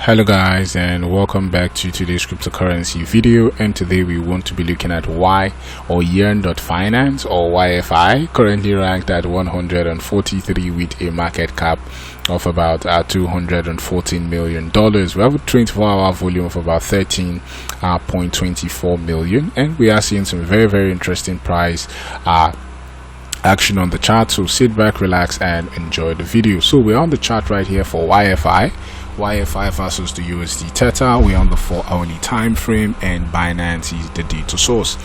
Hello guys, and welcome back to today's cryptocurrency video. And today we want to be looking at YEARN.finance or YFI, currently ranked at 143 with a market cap of about $214 million. We have a 24-hour volume of about 13.24 million, and we are seeing some very interesting price action on the chart. So sit back, relax, and enjoy the video. So we're on the chart right here for YFI versus the USD Theta. We're on the 4-hourly time frame, and Binance is the data source.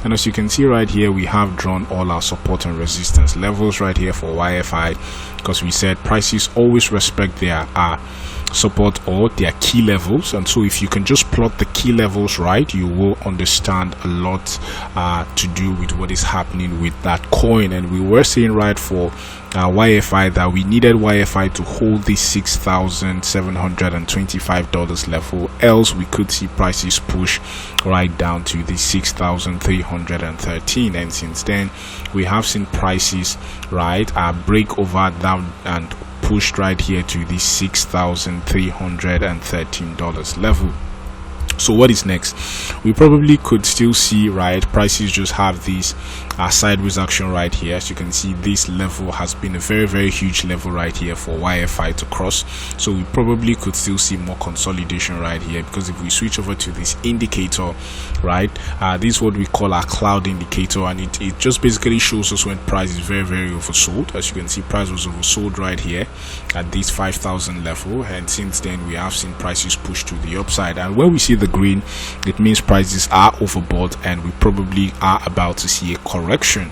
And as you can see right here, we have drawn all our support and resistance levels right here for YFI, because we said prices always respect their support or their key levels. And so if you can just plot the key levels right, you will understand a lot to do with what is happening with that coin. And we were saying right for YFI that we needed YFI to hold this $6,725 level, else we could see prices push right down to the 6,313. And since then we have seen prices break over down and pushed right here to the $6,313 level. So what is next? We probably could still see prices just have this sideways action right here. As you can see, this level has been a very huge level right here for YFI to cross. So we probably could still see more consolidation right here, because if we switch over to this indicator, this is what we call our cloud indicator, and it just basically shows us when price is very oversold. As you can see, price was oversold right here at this 5,000 level, and since then we have seen prices push to the upside. And when we see the green, it means prices are overbought and we probably are about to see a correction,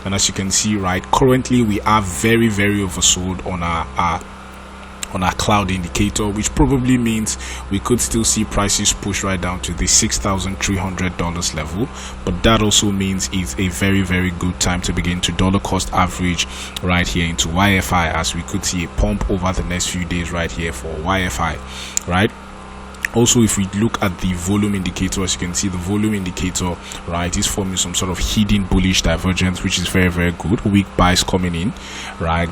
And as you can see, currently we are very oversold on our cloud indicator, which probably means we could still see prices push right down to the $6,300 level. But that also means it's a very good time to begin to dollar cost average right here into YFI, as we could see a pump over the next few days right here for YFI, Also, if we look at the volume indicator, as you can see, the volume indicator is forming some sort of hidden bullish divergence, which is very good. Weak buys coming in,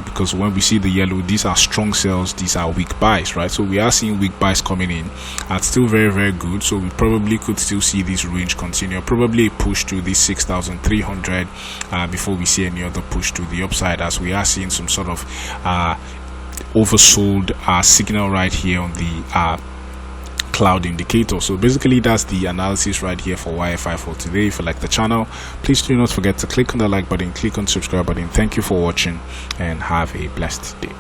because when we see the yellow, these are strong sells, these are weak buys, So we are seeing weak buys coming in, and still very good. So we probably could still see this range continue, probably a push to the 6,300 before we see any other push to the upside, as we are seeing some sort of oversold signal right here on the cloud indicator. So basically that's the analysis right here for YFI for today. If you like the channel, please do not forget to click on the like button, click on subscribe button. Thank you for watching, and have a blessed day.